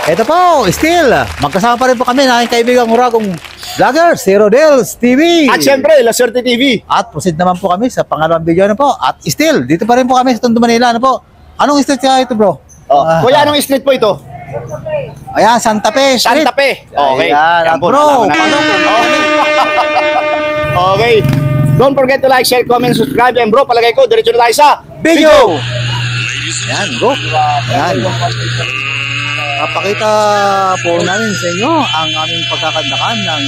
Ito po, still, magkasama pa rin po kami ng aking kaibigang Uragong Vlogger, si Rodel's TV. At syempre, La Suerte TV. At proceed naman po kami sa pangalawang video na po. At still, dito pa rin po kami sa Tondo, Manila. Ano po? Anong street kaya ito, bro? Kuya, anong street po ito? Ayan, Santa Fe Street. Santa Fe. Okay. Ayan, at bro. Okay. Don't forget to like, share, comment, subscribe. And bro, palagay ko, diretso na tayo sa Video! Ayan, bro. Ayan. Napakita po namin sa inyo ang aming pagkakandakan ng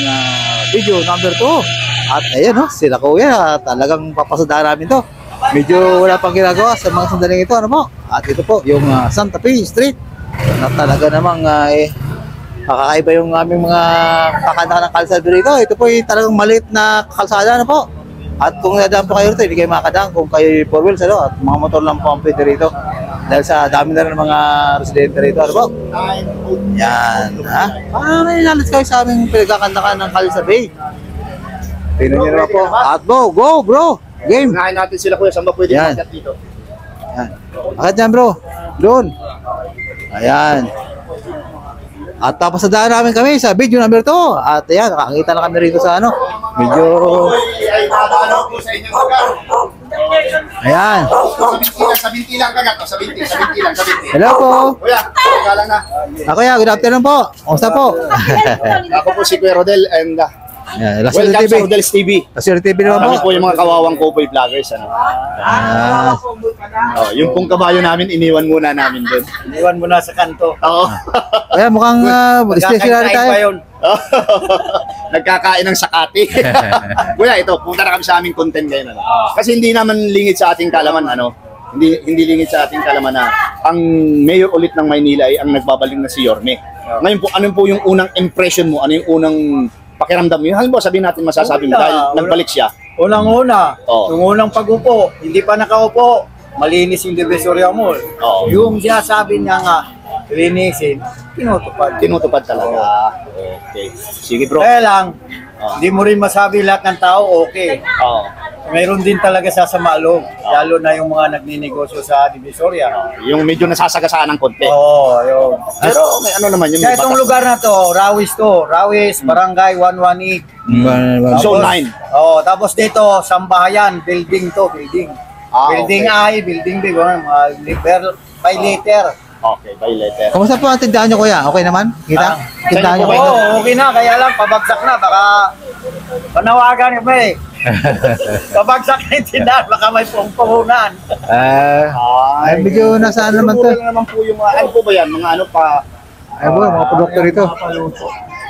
video number 2. At ayan, no, sila kuya, talagang papasadahan namin to. Medyo wala pang ginagawa sa mga sandaling ito, ano po. At ito po, yung Santa Fe Street. Na talaga namang kakaiba yung aming mga kakandakan ng kalsada rito. Ito po yung talagang maliit na kalsada, ano po. At kung nadaan po kayo rito, hindi kayo makakadaan kung kayo 4 wheels, ano, at mga motor lang po ang pwede rito. Dahil sa dami na rin ng mga residente rito, ano po? Yan, ha? Parang inalit kayo sa aming pinagkakandakan ng Kalsada Bay. Tingnan nyo naman po. At go, bro! Game! Unahin natin sila kuya, saan ba pwede makat dito? Yan. Akit yan, bro. Doon. Ayan. At tapos sa daan namin kami sa video number 2. At ayan, nakakita na kami rito sa ano. Medyo... Ayan. Sa binti lang ka sa binti lang. Hello po. Kuya, galang na. Ako ya, good afternoon po. Kumusta po? Ako po si Kuya Rodel and La welcome Suerte sa TV. Rodel's TV. La Suerte TV naman Kami po. po yung mga kawawang Cowboy Vloggers. Ano? Yung pong kabayo namin, iniwan muna namin doon. Iwan mo na sa kanto. Oo. Kaya mukhang stationary tayo. Nagkakain ng sakati. Kuya, ito, punta na kami sa aming content ngayon. Ano? Kasi hindi naman lingid sa ating kalaman, ano? Hindi lingid sa ating kalaman na ang mayor ulit ng Maynila ay ang nagbabalik na si Yorme. Ngayon po, ano po yung unang impression mo? Ano yung unang pakiramdam mo? Halimbawa, sabihin natin masasabi mo dahil nagbalik siya. Unang-una, Oo. yung unang pag-upo, hindi pa nakaupo, malinis yung Divisoria Mall. Oo. Yung sinasabi niya nga, linisin, tinutupad. Tinutupad talaga. Okay. Sige bro. Kaya lang, hindi mo rin masabi lahat ng tao, okay. Oo. Mayroon din talaga sasama loob, lalo na yung mga nagninegosyo sa Divisoria. Yung medyo nasasagasaan ng konti. Oo, yun. Pero may ano naman yun. Sa itong lugar na to, Rawis, Barangay 118. Zone 9. Oo, tapos dito, Sambahayan, building to, building. Building Okay. I, building B, by liter. Okay, by letter. Kumusta po ang tindahan nyo, kuya? Okay naman? Kita? Tindahan nyo Okay kayo? Oo, okay na, kaya lang, pabagsak na, baka panawagan ka eh. Pabagsak na yung tindahan, baka may pungpuhunan. Ay, medyo nasaan naman to? Siguro naman po yung mga, ano po ba yan? Mga ano pa? Ay, boy, mga produkto rito.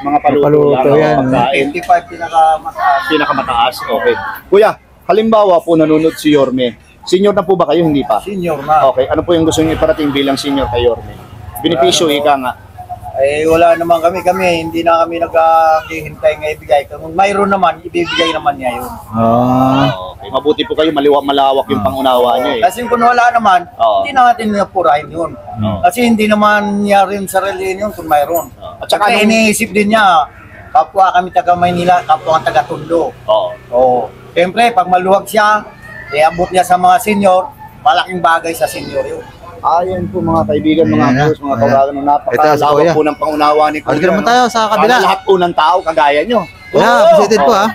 Mga paluto yan. Pagkain. 25 pinakamataas. Pinakamataas. Okay. Kuya, halimbawa po nanonood si Yorme. Senior na po ba kayo? Hindi pa? Senior na. Okay. Ano po yung gusto niyo iparating bilang senior kay Yorme? Benepisyo, ika nga. Eh, wala naman kami, hindi na kami naghihintay nga ibigay. Kung mayroon naman, ibibigay naman niya yun. Okay. Mabuti po kayo, malawak yung pangunawa niyo eh. Kasi kung wala naman, Oo. hindi na natin napurahin yun. Kasi hindi naman niya rin sarili yun kung mayroon. At saka Saka iniisip din niya, kapwa kami taga Maynila, kapwa ang taga Tondo. Oo. Oo. Siyempre, pag maluwag siya, abot niya sa mga senior, malaking bagay sa senior yun. Ayan po mga kaibigan, mga Ayan, viewers, mga ayan. kawagan, Ito, si napakalawak Kuya. po ng pangunawa ni Kuya. Halika naman tayo sa kabila. Para lahat po ng tao, kagaya nyo. Yeah, appreciated po, ha?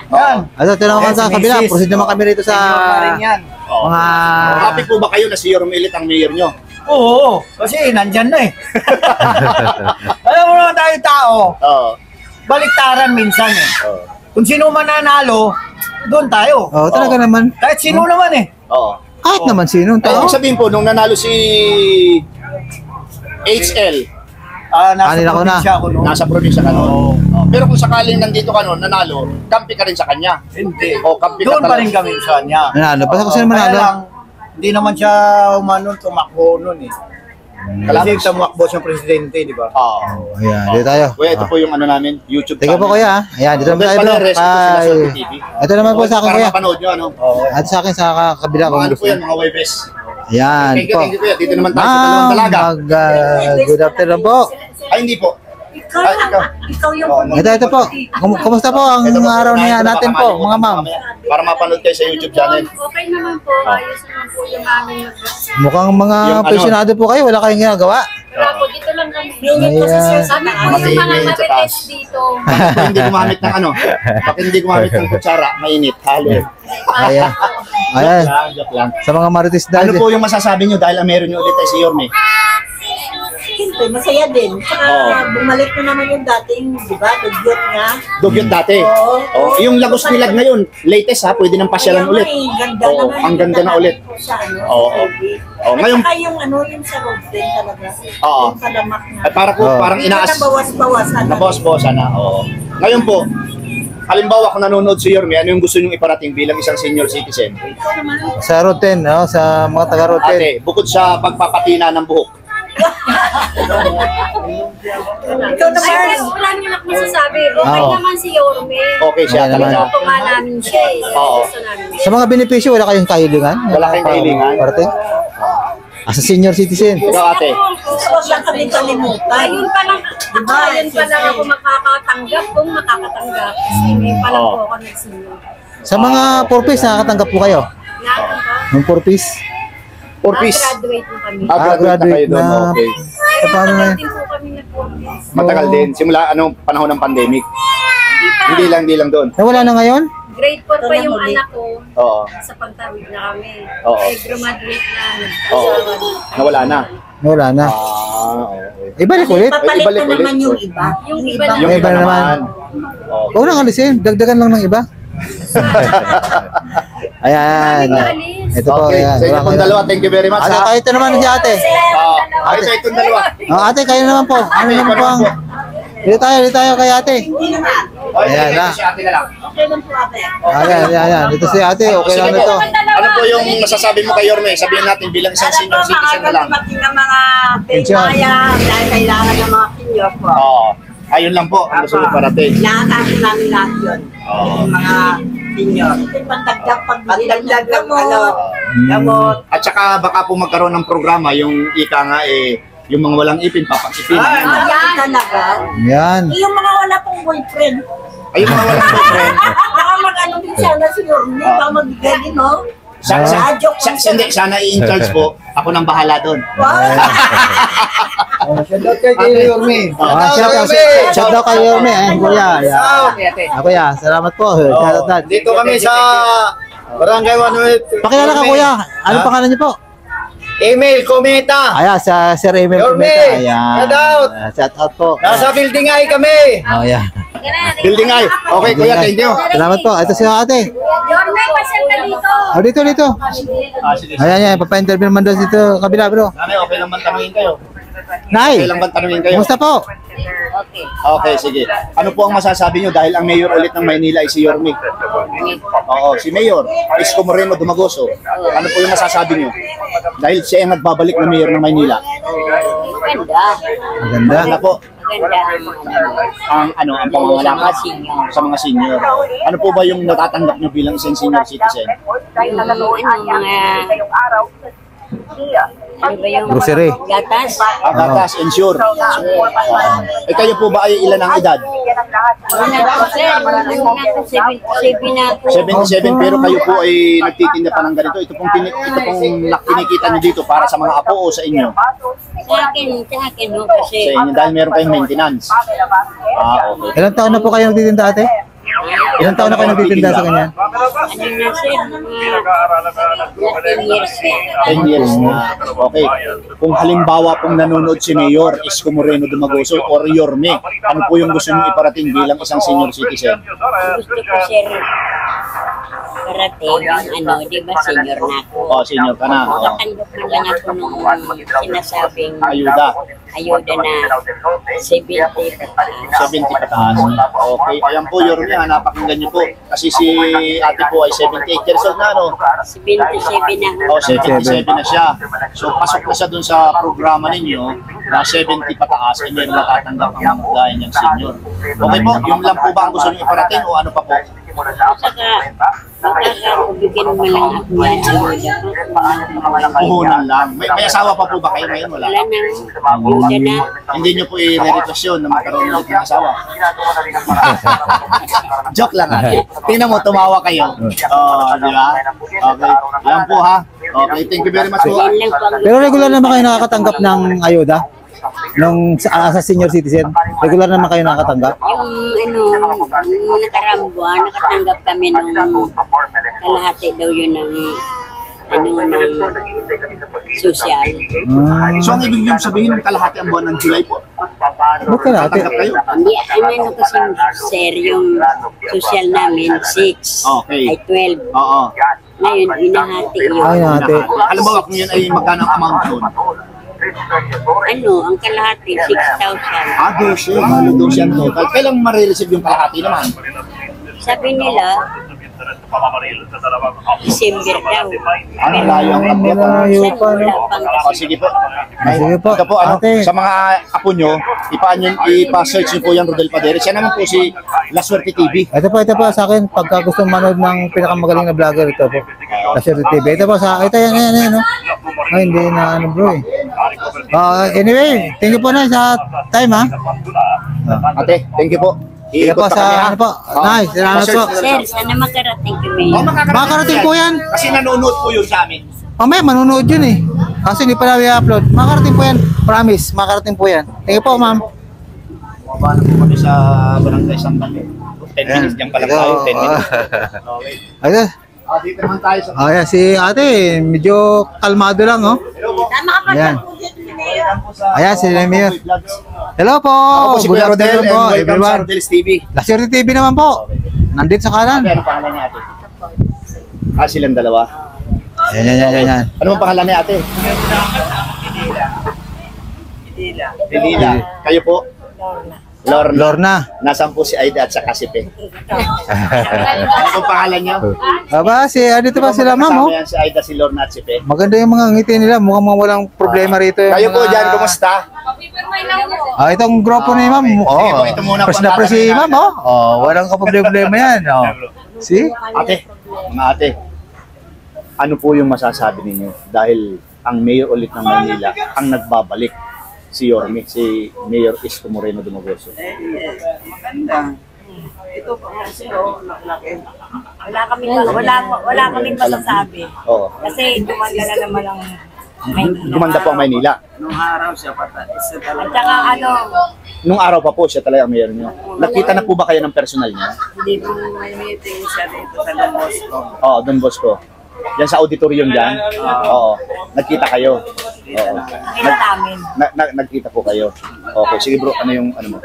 Yan. Ito, tinawag ka sa kabila. Proceed naman kami rito sa Senior na rin yan. mga... Happy po ba kayo na si Yorme Ilit ang mayor nyo? Oo, kasi nandyan na eh. Alam mo naman tayo tao, Oo. baliktaran minsan eh. Oo. Kung sino man nanalo, doon tayo. Oh, talaga naman. Kahit sino naman eh. Oo. Kahit naman sino Ay, tao. ibig sabihin po, nung nanalo si HL, Nasa Kanila ko na. probinsya ako noon. nasa probinsya ka noon. Pero kung sakaling nandito ka noon, nanalo, kampi ka rin sa kanya. Hindi. O, kampi ka Doon pa talaga. rin kami sa kanya. Nanalo. Basta kung sino Kaya manalo. lang, hindi naman siya tumakbo noon eh. Kasi tumakbo siyang presidente, di ba? Oo. Ayan, dito tayo. Kuya, ito po yung ano namin, YouTube Teka po, kuya. Ayan, dito naman tayo, bro. Ito sila sa Ay, TV. ito naman po sa akin, Para kuya. mapanood nyo, ano? At sa akin, sa kabila. Mga Kung ano gusto. po yan, mga Webes. Ayan Thank you, po. kuya. Dito naman tayo sa dalawang Ma'am, dalaga. good afternoon po. Ay, hindi po. Ikaw Ay, lang. ikaw. Ikaw yung Ito po. Kumusta po ang Ito po, araw niya ito po, natin po, kamay. mga ma'am? Para mapanood kayo sa YouTube channel. Okay naman po. Ayos naman po yung aming Mukhang mga Yung ano? pensionado po kayo, wala kayong ginagawa. Wala po, dito lang kami. minute kasi sir sa Sabi po taas. yung mga Mainit sa taas. marites dito. Bakit hindi gumamit ng ano? Bakit hindi gumamit ng kutsara? Mainit, halo. Ayan. Ayan. Joke lang. Sa mga marites Ano dahil. po yung masasabi nyo dahil ang meron nyo ulit ay si Yorme? Siyempre, masaya din. Saka Oo. bumalik na naman yung dating, di ba, dugyot nga. Dugyot dati. Oo. Oh, yung Lagos Nilag ngayon, latest ha, pwede nang pasyalan Kaya ulit. nga eh, ganda Oo, naman ang yung ganda na ulit. po Sa, ano, Oo. sa TV. Oo, At ngayon- saka yung ano, yung sa road din talaga. Oo. Yung palamak na. At para po, Oo. parang inaas. Nabawas-bawasan. Nabawas-bawasan na. Oo. Ngayon po, halimbawa kung nanonood si Yorme, ano yung gusto nyong iparating bilang isang senior citizen? Sa Roten, no? Sa mga taga Roten. Ate, bukod sa pagpapatina ng buhok, Ikaw naman. Ay, wala naman ako masasabi. Okay Oo. naman si Yorme. okay siya Okay naman. talaga. Ito nga namin siya eh. Oo. Gusto namin siya. Sa mga benepisyo, wala kayong kahilingan? Wala kayong kahilingan? Parte? As a senior citizen. Ikaw ate, Huwag lang kami kalimutan. Ayun pa lang, Diba? ayun pa lang ako makakatanggap kung makakatanggap. Kasi may pa lang Oo. po ako nagsinyo. Sa mga 4-piece, nakakatanggap po kayo? Nakakang po. Ng 4-piece? for peace. Graduate na kami. Graduate na kayo doon. na- Okay. Paano na Matagal yun? din po kami nag-practice. Matagal din. Simula anong panahon ng pandemic. Hindi lang doon. Wala na ngayon? Grade 4 pa yung Ito na anak ko. Oo. Sa pagtawid na kami. Oo. Eh, graduate na. Oo. Nagkasawa na. Nawala na. Wala na. Okay. Ibalik ulit. Papalit Ibalik na naman ulit. yung iba. Yung iba na. Yung iba naman. Okay. Huwag nang alisin. Dagdagan lang ng iba. Ayan. Ito po. Okay, Ayan. sa inyo pong dalawa, thank you very much. Ate, ha? kahit naman si ate. Ay, sa itong dalawa. Ate, kayo naman po. Ano naman po ang... Dito tayo kay ate. Hindi naman. Okay, Ayan na. si ate na lang. Okay lang po ate. Ayan. Dito si ate. Okay lang Sige ito. po. Ano po yung masasabi mo kay Yorme? Sabihin natin bilang isang senior citizen na lang. Dumating ng mga Pension. pinaya dahil kailangan ng mga senior po. Oo. Ayun lang po ang gusto ko parating. Nakakasi namin lahat yun. Oo. Yung mga senior. Pagdagdag ng gamot. Gamot. At saka baka po magkaroon ng programa yung ika nga yung mga walang ipin, papang-ipin. Ayan talaga. Yan. Yung mga wala pong boyfriend. Ay, yung mga walang boyfriend. Baka mag-ano din sana si Yorme. Baka magbigay din, no? Hindi, sana i-in-charge po. Ako nang bahala doon. Shoutout kay Yorme. Shout out kay Yorme. Kuya. Kuya, salamat po. Shout out. Dito kami sa Barangay 108. Pakilala ka kuya. Ano pangalan niyo po? Email, kometa. Ayan, sa Sir Emil Yorme, Kumeta. Ayan. shout out. Shout out po. Nasa building ay kami. Oh, yeah. Building ay. Okay, kuya, thank you. Salamat po. Ito si ate. Yorme, pasyal ka dito. Oh, dito. Sige. Ayan. Papa-interview naman daw dito. Kabila, bro. Nanay, okay lang ba tanungin kayo? Nay, Okay lang ba tanungin kayo? kumusta po? Okay, sige. Ano po ang masasabi nyo dahil ang mayor ulit ng Maynila ay si Yorme? Oo, si Mayor Isko Moreno Dumagoso. Ano po yung masasabi nyo? Dahil siya ang nagbabalik na mayor ng Maynila. Ganda. Maganda. Ano po? Ganda. Ang pangangalakad sa mga senior. Ano po ba yung natatanggap nyo bilang isang senior citizen? Ano ba yung Grocery. gatas? Gatas, ensure. Kayo po ba ay ilan ang edad? Ano po, sir? 77 na po. 77 pero kayo po ay nagtitinda pa ng ganito. Ito pong kinikita nyo dito para sa mga apo o sa inyo? Sa akin, no, kasi Sa inyo dahil meron kayong maintenance. Okay. Ilang taon na po kayo nagtitinda ate? Ilang taon na kayo nagtitinda sa kanya? ano na sir, mga 10 years na. 10 years na. Okay. Kung halimbawa pong nanonood si Mayor Isko Moreno Dumagoso or Yorme, ano po yung gusto nyo iparating bilang isang senior citizen? Gusto ko sir, parating, di ba senior na ako. O, senior ka na. O, Nakatanggap man lang ako nung sinasabing ayuda. ayuda na 70 70 pataas. Okay. Ayan po, Yorme, napakinggan nyo po. Kasi si ate po ay 78 years old na, no? 77 na ako. O, 77 na siya. So, pasok na siya dun sa programa ninyo na 70 pataas ay meron natatanggap ang mga gaya niyang senior. Okay po, yung lang po ba ang gusto niyo iparating o ano pa po? makakabigyan mo lang ako yan. Ayuda ko. Puhunan lang. May asawa pa po ba kayo ngayon? Wala. Wala nang ayuda na. Hindi nyo po i-request yun na magkaroon ulit ng asawa. Joke lang ate. Tingnan mo, tumawa kayo. Di ba? Okay. Yan po ha. Okay, thank you very much po. Yan lang po ang Pero regular naman kayo nakakatanggap ng ayuda? Nung sa senior citizen? Regular naman kayo nakakatanggap? yung nakarang buwan, nakatanggap kami nung kalahati daw yun ng ng social. So ang ibig nyo sabihin ng kalahati ang buwan ng July po? Ba't ka natin? Tatanggap kayo? Hindi, kasi sir, yung social namin, 6 Okay. ay 12. Oo. Ngayon, inahati yun. Ay, nahati. Alam mo kung yun ay magkano ang amount doon? Ang kalahati, 6,000. Dos yun. Dos yan total. Kailang ma-receive yung kalahati naman? Sabi nila, December daw. Malayo ang kapot. Malayo pa, no? Sige po. Sige po, Ito po, ate. sa mga apo nyo, ipa-search nyo po yung Rodel Padere. Siya naman po si La Suerte TV. Ito po sa akin, pagka gusto manood ng pinakamagaling na vlogger, ito po. Kasi TV. Ito po ito yan, no? Ay, hindi na bro eh. Anyway, thank you po na sa time, ha? Ate, thank you po. Sige po Iikot pa sa, kami, ha? ano po, nice, salamat po. Sir, sana makarating kami. Makakarating po yan. Kasi nanonood po yun sa amin. Mamaya, manunood yun eh. Kasi hindi pa namin i-upload. Makakarating po yan. Promise, makakarating po yan. Thank you po, ma'am. Mababa na po kami sa Barangay Santan. 10 minutes dyan pa lang tayo, 10 minutes. Okay. Ayun. Dito naman tayo sa... Ayan, si ate, medyo kalmado lang, oh. Tama ka pa Ayan. Welcome po sa... Ayan, si Mayor. Vlogs. Hello po. Ako po si Good Kuya Rodel afternoon and po, welcome sa everyone. Rodel's TV. La Suerte TV naman po. Nandito sa kanan. Ano pangalan ni ate? Silang dalawa. Yan. Ano bang pangalan ni ate? Lila. Kayo po? Lorna. Lorna. Nasaan po si Aida at saka si Pe? Ano pong pangalan niyo? Aba, dito pa sila, ma'am, oh. Kasama yan si Aida, si Lorna at si Pe. Maganda yung mga ngiti nila. Mukhang mga walang problema rito. Yung Kayo po mga- dyan, kumusta? Itong grupo ni ma'am. Sige Oh, po, ito muna po press na ang press si tatanungin ma'am, oh. Oh, walang problema yan, oh. See? Ate, mga ate, ano po yung masasabi ninyo? Dahil ang mayor ulit ng Manila ang nagbabalik si Yorme, si Mayor Isko Moreno Dumagoso. Maganda. Ito pa kasi laki. Wala kaming masasabi. Oo. Kasi gumanda na naman ang Gumanda po ang Maynila. Nung araw siya isa At talaga. saka Nung araw pa po siya talaga ang mayor niyo. Nakita na po ba kayo ng personal niya? Hindi po may meeting siya dito sa Don Bosco. Oo, Don Bosco. Yan sa auditorium dyan? Oo. Nagkita kayo? Oo. nakita namin. Nagkita po kayo? Okay, sige bro, ano yung ano mo?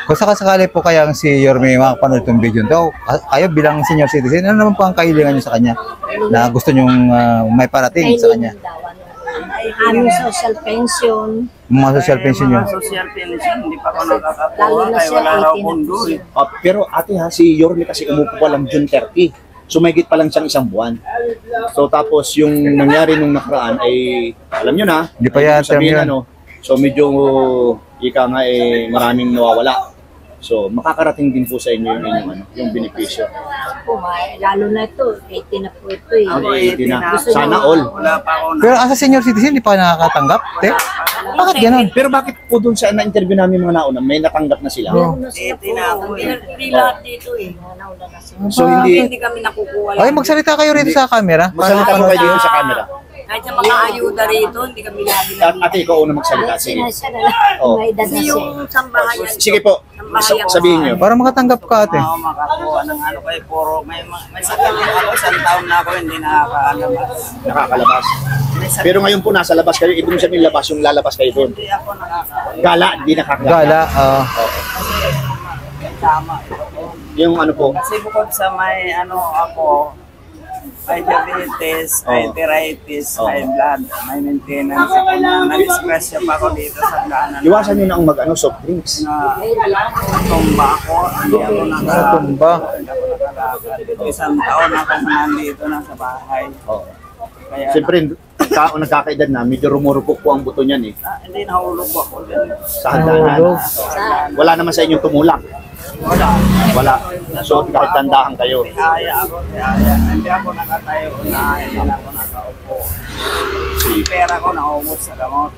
Kung sakasakali po kaya si Yorme makapanood itong video nito, kayo bilang senior citizen, ano naman po ang kahilingan nyo sa kanya na gusto nyong may parating sa kanya? Aming social pension. Mga social pension nyo. Social pension, hindi pa ako nakakakuha. Lalo na Kaya siya, wala raw 18 mundo eh. Pero ate ha, si Yorme kasi umupo pa lang June 30. So may pa lang siyang isang buwan. So tapos yung nangyari nung nakaraan ay, alam nyo na, Hindi pa yan, sabihin, term yun. ano, so medyo ika nga maraming nawawala. So makakarating din po sa inyo yung inyong ano, yung benepisyo. Lalo na ito, 18 na po ito eh. Ako, Hindi na. 18 na. Sana all. Wala pa ako na. Pero as a senior citizen, hindi pa nakakatanggap? Te? Bakit ganun? Pero bakit po dun sa na-interview namin mga nauna, may natanggap na sila? Oh. 18 na ako eh. Hindi lahat dito eh. Nauna na sila. So hindi, Hindi kami nakukuha. Ay, magsalita kayo rito sa camera. magsalita po kayo dito sa camera. Kahit sa mga ayuda rito, hindi kami lagi Ate, ikaw una magsalita. Sige. Oo. Kasi yung sambahayan. Sige po, sabihin nyo. Para makatanggap ka, ate. Ako makakuha ng ano kay puro. May sakit din ako. Isang taon na ako hindi nakakaalabas. Nakakalabas. May sakit. Pero ngayon po nasa labas kayo, ibig sabihin labas, yung lalabas kayo doon. Hindi ako nakakaalabas. Gala, di nakakagala. Gala, Tama. Yung ano po, Kasi bukod sa may ano ako, may diabetes, may arthritis, may blood, may maintenance. Nag-disgrasya pa ako dito sa kanan. iwasan nyo na ang mag-ano, soft drinks. Na tumba ako, hindi ako tumba. nakalakad. Isang taon ako nandito na sa bahay. Oh. Kaya Siyempre, tao nagkakaedad na, medyo rumurupok po ang buto niyan eh. hindi nahulog ako din. Sa hagdanan. Nahulog. Wala naman sa inyong tumulak. Wala. So, kahit tandaan kayo. Tihaya ako, tihaya. Hindi ako nakatayo, unahin din ako nakaupo. Yung pera ko naubos sa gamot.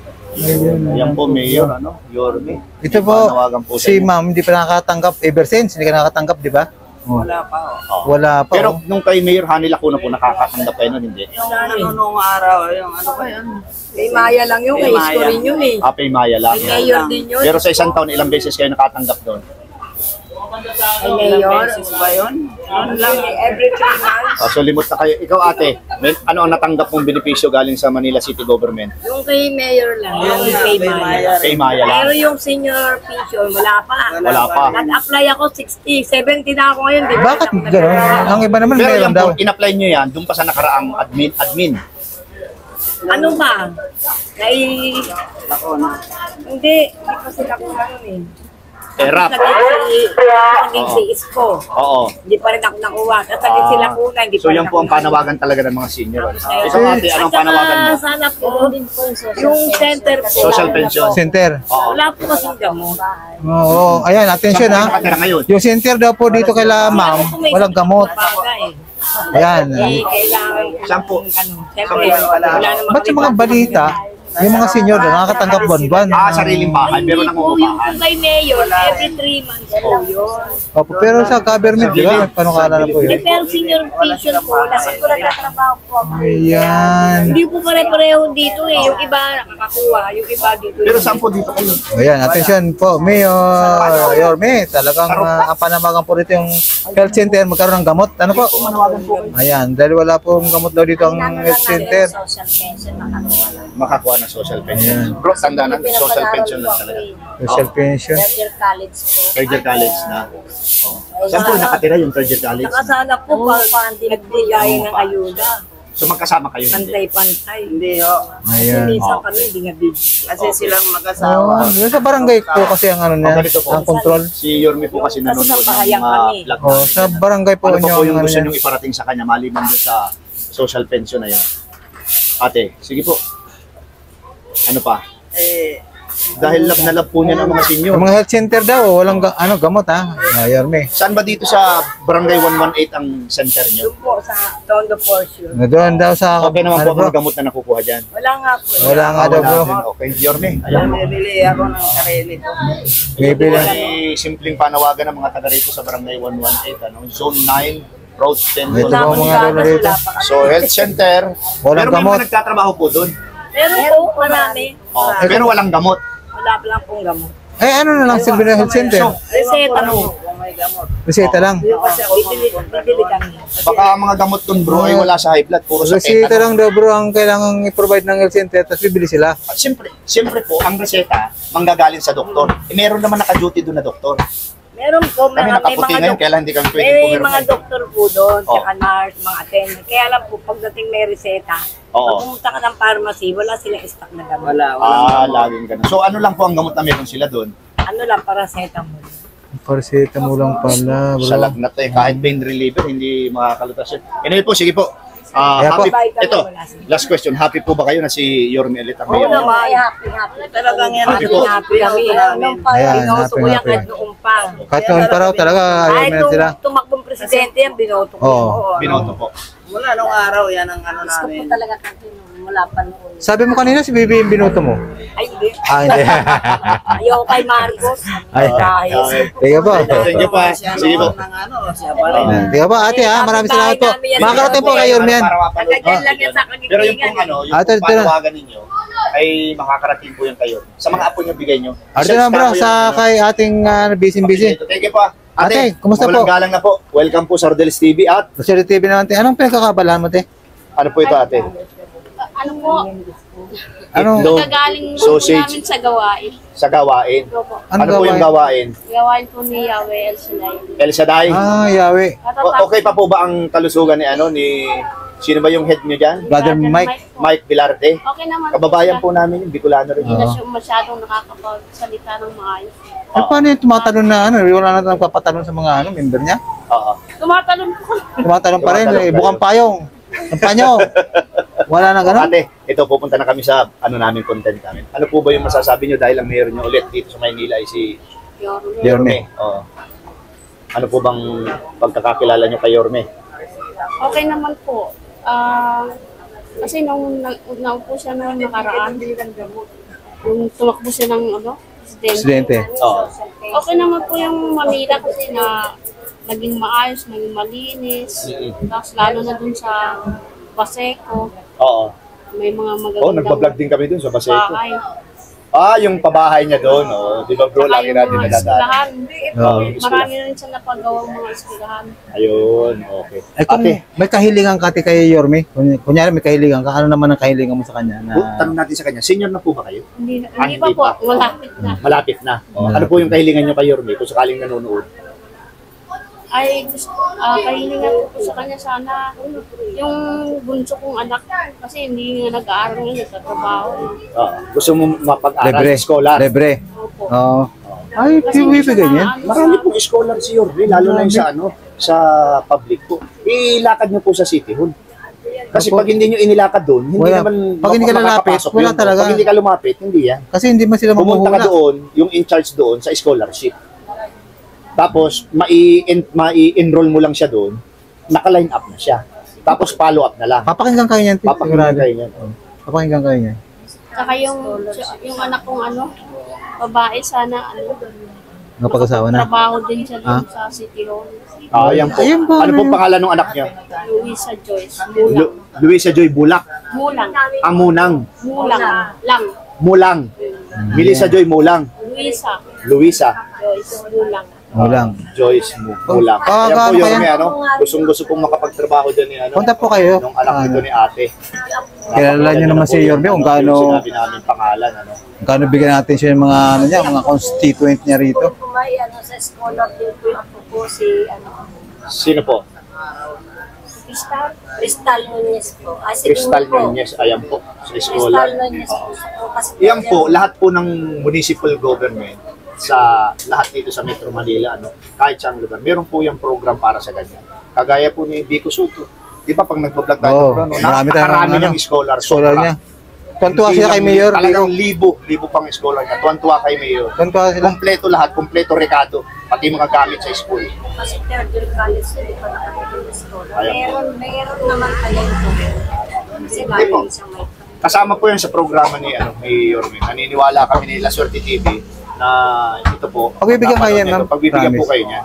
Yan po, Mayor, ano? Yorme. Ito po, Panawagan po sa si inyo. ma'am, hindi pa nakakatanggap ever since. Hindi ka nakatanggap, di ba? Wala pa oh. Wala pa. Pero nung kay Mayor Hani Lacuna po, nakakatanggap kayo nun, hindi? Yung ano nung araw, yung ano ba yun? Kay Maya lang yun, kay Kay Maya. Isko rin yun eh. Apay Maya lang. Kay Mayor din yun. Pero sa isang taon, ilang beses kayo nakatanggap doon? Kay Ilang Mayor. beses ba yun? Yun lang. Every 3 months. So, limot na kayo. Ikaw, ate, ano ang natanggap mong benepisyo galing sa Manila City Government? Yung kay Mayor lang, yung kay Maya. Kay Maya Pero lang. yung senior pension, wala pa. Wala pa. Nag-apply ako 60, 70 na ako ngayon, di ba? Bakit gano'n? Ang iba naman Pero meron yan daw. po, in-apply nyo yan, doon pa sa nakaraang admin. Ano ba? Kay... Ako na. Hindi pa sila kung ano eh. Rap. Naging si Isko. Oo. Hindi pa rin ako nakuha. Kasagin sila kuna, hindi So pa rin yan po ang ako panawagan talaga ng mga senior. Ikaw, ate, anong At saka, panawagan mo? sana po, yung center po. Social pension. Center. Oo. Wala po kasing gamot. Oo, ayan, attention Saan ha. po nakatira ngayon? Yung center daw po dito kay ma'am, walang gamot. Ayan. Kailangan Saan po? Siyempre, wala namang Ba't yung mga balita, yung mga senior doon, nakakatanggap buwan-buwan? Sariling bahay, pero Hindi po yung nangungupahan. kay Mayor, every 3 months po yun. Opo, pero sa government, di ba? Panukala na po Eh, yun. pero senior pension po, nasa ko nagtatrabaho po ako. Ayan. Hindi po pare-pareho dito eh. Yung iba nakakakuha, yung iba dito. Pero saan po dito kayo? Ayan, attention po, Mayor Yorme, talagang ang panamagan po dito yung health center, magkaroon ng gamot. Ano po? Ayan, dahil wala pong gamot daw dito ang health center. Social pension nakakuha lang. Makakuha ng social pension. Bro, tanda na, social pension lang talaga. Social pension. Third college po. Third year college na. Saan po nakatira yung third year college? Saka sana po, nagbigay ng ayuda. So magkasama kayo hindi? Pantay-pantay. Hindi ho. Kasi Ayan. minsan kami hindi nga big. Kasi silang mag-asawa. Oh, yun sa barangay po kasi ang ano niya, Ganito po. ang control. Si Yorme po kasi nanonood sa ng bahayan mga kami. vlog Oh, namin. sa barangay po Ano niyo po yung ang ano gusto niya. nyo iparating sa kanya maliban doon sa social pension na yun? Ate, sige po. Ano pa? Eh, Dahil love na love po niya ng mga senior. Yung mga health center daw, walang gamot ha. Yorme. Saan ba dito sa Barangay 118 ang center niyo? Doon po sa Tondo Portion. Doon daw sa, Okay naman ano po bro? ang gamot na nakukuha dyan. Wala nga po. Wala nga daw bro. Okay, Yorme. Ayan. bumibili ako ng sarili ko. Maybe lang. Ay, simpleng panawagan ng mga taga rito sa Barangay 118, ano? Zone 9, Road 10. Ito Wala ba po mga ganas, lolo rito? wala pa kami. So, health center. Walang pero may gamot. mga nagtatrabaho po doon. Meron po, marami. Oh, pero walang gamot. Wala pa lang pong gamot. Eh ano na lang silbi ng health center? Reseta mo. Kung may gamot. Reseta lang. Kasi bibili kami. Baka ang mga gamot doon bro ay wala sa high blood, puro sa Reseta tetano. lang daw bro ang kailangang i-provide ng health center tapos bibili sila. At siyempre po, ang reseta, manggagaling sa doktor. Eh, meron naman naka-duty doon na doktor. Meron po, Kami may nakaputi mga ngayon, kaya hindi kami pwede may pumirma. mga doktor po doon, Oh. tsaka nurse, mga attendant. Kaya lang po, pagdating may reseta, Oo. pag pumunta ka ng pharmacy, wala silang stock na gamot. Wala. Laging ganun. So ano lang po ang gamot na meron sila doon? Ano lang, paracetamol. Paracetamol lang pala bro. Sa lagnat eh, kahit pain reliever, hindi makakalutas yun. Anyway po, sige po. Kaya po. Ito, last question. Happy po ba kayo na si Yorme ulit ang Oo mayor? naman, happy. Talagang yan. Happy po. Happy kami. Nung pa, Ayan, binoto ko happy, yan happy. kahit noong pa. Kahit noon pa raw talaga ayaw Kahit na sila. nung tumakbong presidente yan, binoto ko. Oo. yan. Binoto po. Mula nung araw, yan ang ano Gusto namin. ko talaga kasi wala pa noon. Sabi mo kanina si Bibi yung binoto mo. Ay, hindi. Ah, hindi. Ayaw kay Marcos. Ay. Dahil. Tiga po. Thank you pa. Siya Sige po. noon ng ano, siya pa rin. Tiga po ate ha. Maraming salamat po. Makakarating po kay Yorme yan. Nagkagyan lang yan sa Pero yung kagitingan. pong ano, yung Ate, pong ito na. panawagan ninyo, ay makakarating po yung kayo. Sa mga apo nyo, bigay nyo. Ate na bro sa kay ating busy-busy. Thank you po. Ate, kumusta po? Walang galang na po. Welcome po sa Rodel's TV at Rosario TV naman te. Anong pinagkakabalaan mo te? ano po ito ate? Ano po, Ano? Itlog, nagaling po sausage, namin sa gawain. sa gawain. Opo. Ano Ano po yung gawain? Gawain po ni Yahweh El Shaddai. El Shaddai? Ah, Yawe. Okay pa po ba ang kalusugan ni ano ni sino ba yung head nyo dyan? Brother Mike. Mike Vilarte. Okay naman. Kababayan po namin yung Bicolano rin. Hindi na Oo. siya masyadong nakakapagsalita ng maayos. Ano paano yung tumatalon na ano? Wala na nagpapatalon sa mga ano, member niya? Oo. Tumatalon po. Tumatalon pa rin. Tumatalon Eh, pa bukang rin. payong. Ang panyo. Wala na ganun? Ate, ito pupunta na kami sa ano namin content namin. Ano po ba yung masasabi nyo dahil ang mayor nyo ulit dito sa Maynila ay si Yorme. Oo. Ano po bang pagkakakilala nyo kay Yorme? Okay naman po. Kasi nung naupo siya nung nakaraan, yung tumakbo siya ng presidente. Oo. Okay naman po yung Manila kasi na naging maayos, naging malinis. Tapos lalo na dun sa Baseco, Oo. may mga Oh, magagandang nagbablog din kami dun sa Baseco. bahay. Yung pabahay niya doon. Oh. Di ba bro, Saka lagi yung natin mga nadadaan. eskwelahan. Oo. Marami rin siya napagawang mga eskwelahan. Ayun, okay. Ay, kung Ate, may kahilingan ka kay Yorme, kunyari may kahilingan ka, ano naman ang kahilingan mo sa kanya? Na, tanong natin sa kanya, senior na po ba kayo? Hindi Hindi pa po, pa. malapit na. Malapit na. Oh, ano po yung kahilingan niyo kay Yorme kung sakaling nanonood? Ay, kahilingan ko po sa kanya sana yung bunso kong anak kasi hindi nga nag-aaral ngayon, nagtatrabaho. Gusto mo mapag-aral libre. sa scholar? Libre. Opo. Oo. Ay, Kasi hindi siya bibigyan niya. na- Marami pong scholar si Yorme, lalo na yung sa sa public po. Ilakad niyo po sa City Hall. Kasi Opo. pag hindi niyo inilakad doon, hindi Wala. naman Pag hindi ka lalapit, makakapasok wala yun. talaga. Pag hindi ka lumapit, hindi yan. Kasi hindi man sila Pumunta ka mamuhula. doon, yung in charge doon sa scholarship. Tapos, mai-enroll mo lang siya doon, naka-line up na siya. Tapos, follow up na lang. Papakinggan kayo niyan. Papakinggan sigurado. kayo niyan. Papakinggan kayo niyan. Saka yung anak kong babae sana Napag-asawa na. trabaho din siya doon sa City Hall. Ayan po. Ayun po, Ano ano pong pangalan ng anak niya? Luisa Joyce. Mulang. Luisa Joy Bulak. Mulang. Amunang. Mulang. Lang. Mulang. Melissa Joy Mulang. Luisa Luisa Joyce. Mulang. Mulang. Joyce Mulang. Ah, Ayan po gaano yun, kaya? Gustong-gusto pong makapagtrabaho dyan ni Punta po kayo. nung anak nito ni ate. Kilala niyo naman si Yorme kung gaano- Yung sinabi namin pangalan, Kano bigyan natin siya ng mga ano niya, mga constituent niya rito. May sa scholar din po yung apo ko si Sino po? Crystal Nunez po. Si Crystal Dino po. Nunez. Ayan po. Sa Crystal scholar. Nunez po. Kasi Yan po, lahat po ng municipal government sa lahat dito sa Metro Manila, kahit saan lugar, meron po yung program para sa ganyan. Kagaya po ni Vico Soto. Di ba pag nagbablog tayo, Oo, bro, marami tayong napakarami ano, niyang scholar. Scholar sobra. niya. Tuwan-tuwa Hindi sila kay lang- Mayor. Talagang libo pang scholar niya. Tuwan-tuwa kay Mayor. Tuwan-tuwa sila. Kompleto lahat, kompleto rekado, pati mga gamit sa school. Kasi third year college hindi pa nakapagod na scholar. Ayan. Meron naman talento. Kasi Hindi po. lagi siyang may Kasama po yan sa programa ni Mayor. Naniniwala kami ni La Suerte TV na ito po. Pagbibigyan kayo yan, napanood ma'am. nito. Pagbibigyan po Promise. kayo niya.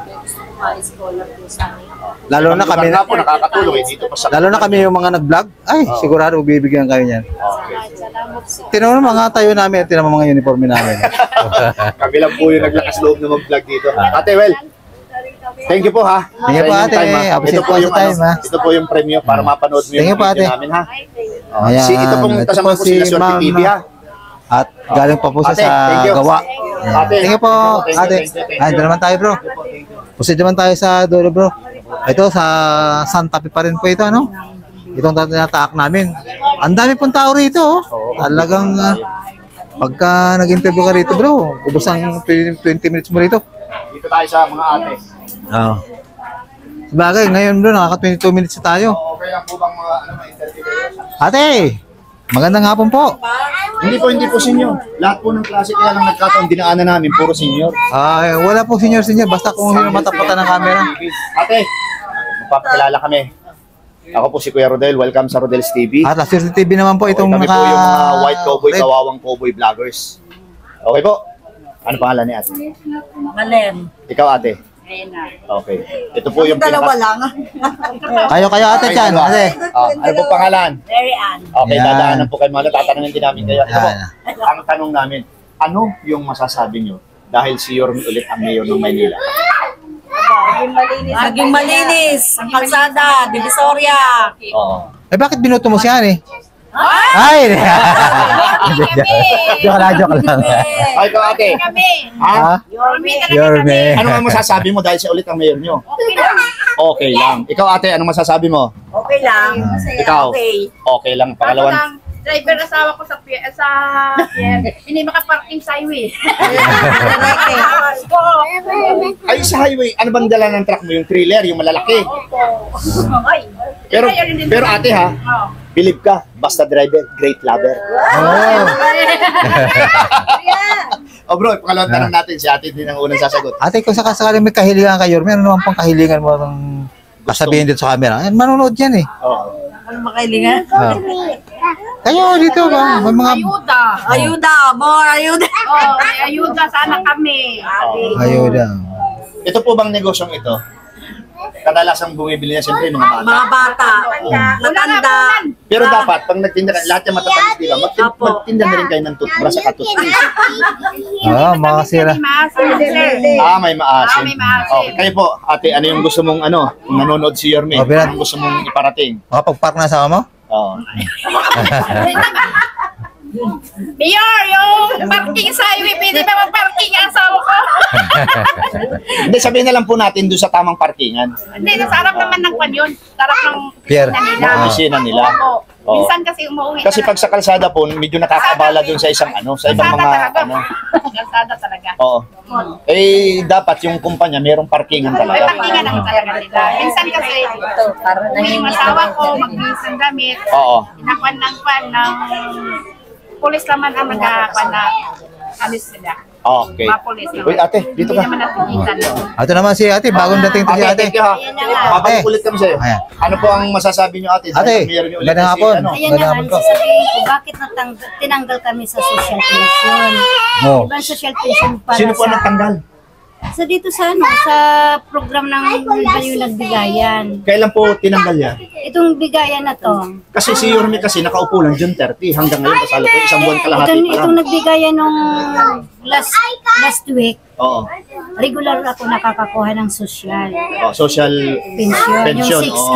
mga scholar po sa amin. Lalo na kami, na po nakakatulong dito pa sa lalo na kami yung mga nag-vlog. Ay, Oo. sigurado bibigyan kayo niyan. Okay. Salamat po. Tinan mo mga tayo namin, tinan mo mga uniforme namin. Kami lang po yung naglakas loob na mag-vlog dito. Ate, well, thank you po ha. Thank you Sa po, inyong ate. time, ha. Appreciate Ito po po sa yung time, ha. ito po yung premyo para mapanood mo Thank yung you po, video ate. namin ha. Oh, Ayan. ito pong Ito kasama po ko si si La Suerte Ma'am TV na- ha. At galing pa po siya Ate, sa thank you. gawa. Ate, Thank you po, ate. Ay, doon naman tayo, bro. Proceed naman tayo sa dulo, bro. Ito, sa Santa Fe pa rin po ito, ano? Itong tinataak namin. Ang dami pong tao rito, oh. Talagang, pagka nag-interview ka rito, bro, ubos ang 20 minutes mo rito. Dito tayo sa mga ate. Oo. Sabagay, ngayon, bro, nakaka-22 minutes na tayo. Okay lang po bang mga interview kayo? Ate, magandang hapon po. Hindi po senior. Lahat po ng klase kaya lang nagkataon dinaanan namin, puro senior. Ay, wala po senior, basta kung sino matapatan ng camera. Ate, magpapakilala kami. Ako po si Kuya Rodel. Welcome sa Rodel's TV. At La Suerte TV naman po itong kami po yung mga white cowboy, Red. kawawang cowboy vloggers. Okay po. Ano pangalan ni ate? Malem. Ikaw ate? Okay. Ito po yung Dalawa lang. Kayo ate dyan, ate. Ano po pangalan? Very Ann. Okay, Yan. dadaanan po kayo mga tatanungin din namin kayo. Ito po, Yan. ang tanong namin, ano yung masasabi nyo dahil si Yorme ulit ang mayor ng Maynila? Naging malinis. Ang kalsada, Divisoria. Oo. Eh bakit binuto mo siya, eh? Ay! Joke lang. Ay, ikaw ate. Ha? Yorme. Ano ang masasabi mo dahil siya ulit ang mayor nyo? Okay lang. Ikaw ate, ano masasabi mo? Okay lang. Ikaw? Okay. Okay lang. Pangalawan. Driver asawa ko sa pier, hindi makaparking sa highway. Ay, sa highway, ano bang dala ng truck mo? Yung trailer, yung malalaki. Pero ate ha, believe ka, basta driver, great lover. Oh. O bro, pangalawang tanong natin. Si ate din ang unang sasagot. Ate, kung sakasakali may kahilingan kayo, meron naman pang kahilingan mo ng kasabihin dito sa camera. Manonood yan eh. Oo. Ano makailingan? Kayo dito ba? May mga Ayuda. Ayuda, more ayuda. Oh, may ayuda sana kami. ayuda. Ito po bang negosyong ito? Kadalasang bumibili niya siyempre mga bata. Mga bata, matanda. Pero dapat, pag nagtinda ka, lahat yung matatamis, di ba? Magtinda na rin kayo ng toothbrush at toothpaste. Mga sira. May maasim. may maasim. Okay, kayo po, ate, ano yung gusto mong, kung nanonood si Yorme, Oh, Bilan. anong gusto mong iparating? Makapag-park na sama mo? Oo. Mayor, yung parking sa highway, pwede ba mag-parking ang asawa ko? Hindi, sabihin na lang po natin doon sa tamang parkingan. Hindi, nasa harap naman ng kwan yun. Sa harap ng Pier. opisina nila. Mga opisina nila. Opo. Oo. Minsan kasi umuwi. Kasi pag sa kalsada po, medyo nakakabala doon sa isang sa ibang mga, Kalsada talaga. Oo. Dapat yung kumpanya, merong parkingan May talaga. parkingan ang talaga nila. Minsan kasi, yung asawa ko, mag-miss ng gamit. Oo. Nakwan ng pulis naman ang nagkakwan na alis sila. Okay. Mga pulis naman. Uy, ate, dito Hindi ka. naman natigitan. Ito naman si ate, bagong dating to si ate. Thank you ha. Babalik ulit kami sa'yo. Ayan. Ano po ang masasabi niyo ate? Ate, Meron niyo ulit magandang kasi, hapon. Ayan Magandang na, hapon ko. sasabihin ko, bakit tinanggal kami sa social pension? Oh. Diba social pension para Sino po ang nagtanggal? sa dito sa program ng Bayo Nagbigayan. Kailan po tinanggal yan? Itong bigayan na to. Kasi si Yorme kasi nakaupo lang June 30 hanggang ngayon kasalo ko isang buwan kalahati pa Itong lang. nagbigayan nung last week, Oo. regular ako nakakakuha ng social Social pension, yung 6K.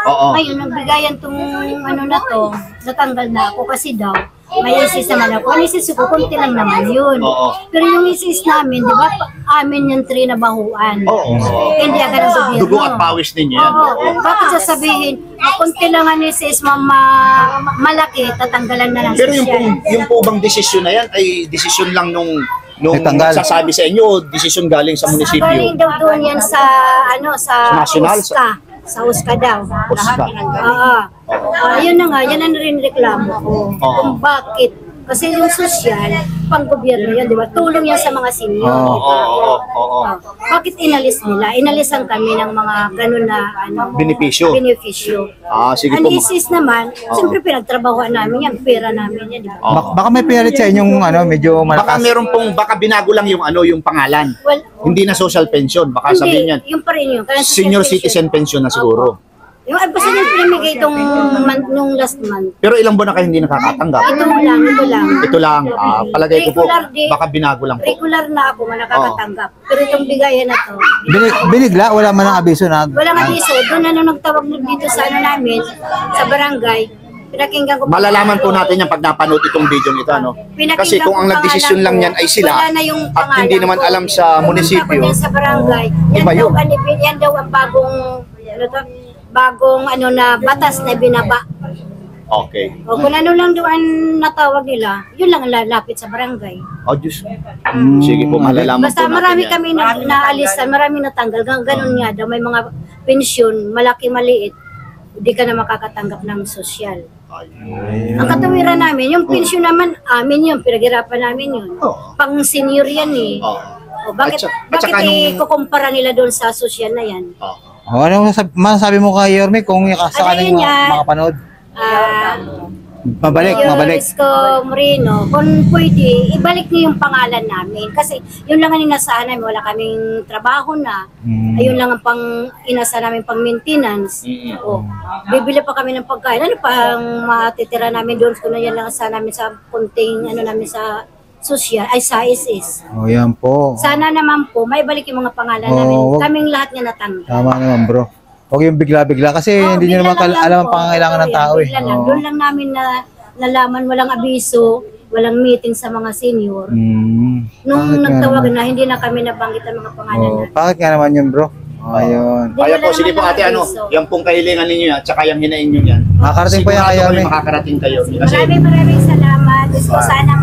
Oo. Ngayon, nagbigayan tong na to, natanggal na ako kasi daw, may isis naman ako. Ang isis ko, konti lang naman yun. Oo. Pero yung isis namin, di ba, amin yung trinabahuan. Oo. Hindi agad ang gobyerno. Dugo at pawis ninyo yan. Oo. Bakit sasabihin, konti lang ang isis, malaki, tatanggalan na ng Pero social. yung po bang desisyon na yan ay desisyon lang nung Nagtanggal. sasabi sa inyo o desisyon galing sa Galing munisipyo? daw doon yan sa, sa National? USCA. Sa USCA daw. USCA. Oo. Yun na nga, yan ang rin reklamo ko. Oo. Kung bakit. Kasi yung social, pang gobyerno yan, di ba? Tulong yan sa mga senior. Oo. Bakit inalis nila? Inalisan kami ng mga ganun na Benepisyo. benepisyo. Sige Ang po. isis naman, siyempre pinagtrabahoan namin yan, pera namin yan, di ba? Baka may pilit sa inyong medyo Baka malakas. meron pong, baka binago lang yung pangalan. Well, Hindi na social pension. Baka sabihin yan, yung pa rin yun. Kaya senior citizen pension na siguro. Yung basta yung pinamigay itong nung last month. Pero ilang buwan na kayo hindi nakakatanggap? Ito lang. Ito lang. Palagay ko po, Regular di- baka binago lang po. Regular na ako nakakatanggap. Pero itong bigayan na to, Binigla, wala man ang abiso na. walang abiso. Doon na nagtawag dito sa namin, sa barangay, pinakinggan ko. Malalaman po natin yan pag napanood itong video nito. Pinakinggan Kasi kung ang ko nagdesisyon pangalan lang ko, yan ay sila wala na yung at hindi pangalan naman ko. alam sa Pumunta munisipyo. ko din sa barangay. Yan Iba daw, yun. yan daw ang bagong na batas na binaba. Okay. O kung ano lang doon natawag nila, yun lang ang lalapit sa barangay. Oh, Diyos. Sige po, malalaman Basta po natin marami yan. kami naalisan, marami natanggal. Ganun nga daw, may mga pensyon, malaki maliit, hindi ka na makakatanggap ng sosyal. Ang katawiran namin, yung pensyon naman, amin yun, pinaghirapan namin yun. Oo. Pang senior yan eh. O, bakit At saka kukumpara nila doon sa sosyal na yan? Ano masasabi mo kay Yorme kung Ano yun sakaling yan? makapanood? Mabalik. Risco Moreno, kung pwede, ibalik niyo yung pangalan namin. Kasi yun lang ang inasahan namin, wala kaming trabaho na. Ayun lang ang inasahan namin pang maintenance. O, bibili pa kami ng pagkain. Ano pa ang matitira namin doon? Kung yan lang sa namin sa kunting, namin sa social, ay sa ISIS. O yan po. Sana naman po, may balik yung mga pangalan Oo, namin. wag- Kaming lahat nga natanggap. Tama naman bro. Huwag yung bigla-bigla kasi hindi nyo naman alam ang pangangailangan ng tao eh. Bigla lang. Oo. Doon lang namin nalaman, walang abiso, walang meeting sa mga senior. Nung Bakit nga nagtawagan naman? na, hindi na kami nabanggit ang mga pangalan Oh, namin. bakit nga naman yun bro? Ayun. Di, Kaya wala po, sige po naman ate, abiso. yan pong kahilingan ninyo yan, tsaka yung hinaing nyo yan. Makakarating po yan Sigurado kay kayo Yorme. makakarating kayo. Kasi Maraming salamat. Gusto ko sana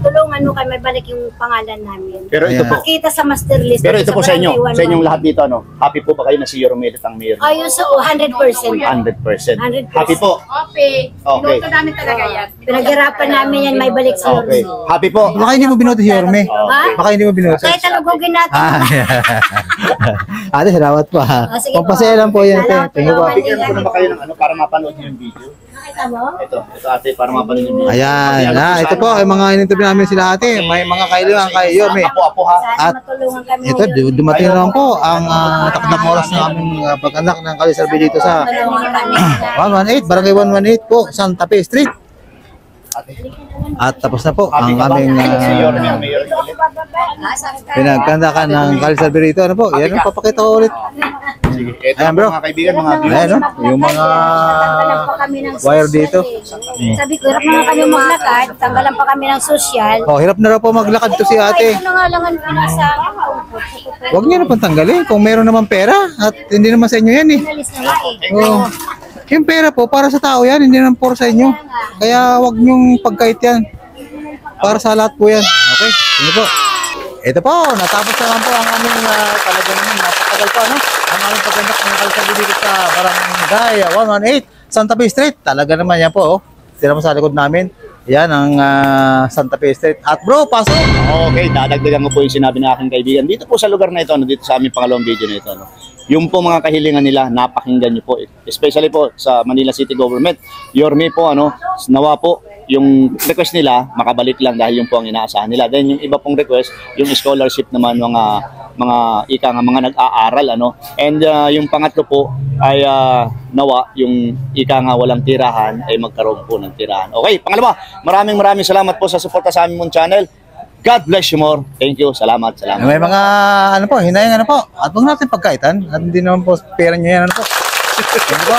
tulungan mo kami, balik yung pangalan namin. Pero ito Ayan. po, Makita sa master list. pero ito po sa inyo, barangay sa inyong 111. lahat dito, ano, happy po ba kayo na si Yormel ang mayor? Ayun sa 100%. 100%. 100%. Happy po. Okay. Okay. Pinuto namin talaga yan. Pinaghirapan namin yan, may balik sa Okay. Yorme. Happy po. Baka hindi mo binoto si Yorme. Ha? Baka hindi mo binoto. Kahit talugugin natin. Ah, ate, salamat po ha. Ah, sige po. Pampasaya lang po yan, ate. Salamat Thank you po. po. Bigyan ko naman kayo ng ano para mapanood niyo yung video. Nakita mo? Ito ate para mapanood niyo yung video. Ayan, Ano po ito sa po, ano? ay mga in-interview namin sila ate. May mga kailangan kay Yorme. Apo ha. Sana At matulungan kami. ito, dumating na lang po ang takdang oras na aming pag-anak ng Kalisalbi dito sa 118, Barangay 118 po, Santa Fe Street. At tapos na po Happy ang ka ba? aming Si Yorme ang mayor ulit. pinagkandakan ng Kalisalbi rito. Ano po, yan ang papakita ko ulit. Sige. Ito Ayan, po bro. mga kaibigan, mga viewers. Ayan, no? Yung mga wire dito. Sabi ko, hirap na nga kami maglakad. Tanggalan pa kami ng social. Oh, hirap na raw po maglakad to si ate. Ito na nga lang ang pinasa. Huwag niyo na pong tanggalin kung meron naman pera at hindi naman sa inyo yan eh. Inalis na nga eh. Oh. Yung pera po, para sa tao yan, hindi naman for sa inyo. Kaya huwag niyong pagkait yan. Para sa lahat po yan. Okay, sige po. Ito po, natapos na lang po ang aming talaga naman napatagal po, ano? Ang aming pagkandak ng Kalisalbi dito sa Barangay 118, Santa Fe Street. Talaga naman yan po, oh. Tira mo sa likod namin. Yan ang Santa Fe Street. At bro, pasok! Okay, dadagdagan ko po yung sinabi ng aking kaibigan. Dito po sa lugar na ito, ano, dito sa aming pangalawang video na ito, ano, yung po mga kahilingan nila, napakinggan nyo po. Especially po sa Manila City Government. Yorme po, ano, nawa po, yung request nila, makabalik lang dahil yung po ang inaasahan nila. Then yung iba pong request, yung scholarship naman mga nag-aaral, ano. And yung pangatlo po ay nawa, yung ika nga walang tirahan, ay magkaroon po ng tirahan. Okay, pangalawa, maraming salamat po sa suporta sa aming channel. God bless you more. Thank you. Salamat. May mga, ano po, hinayang ano po. At huwag natin pagkaitan. At hindi naman po pera nyo yan, ano po. Ano po.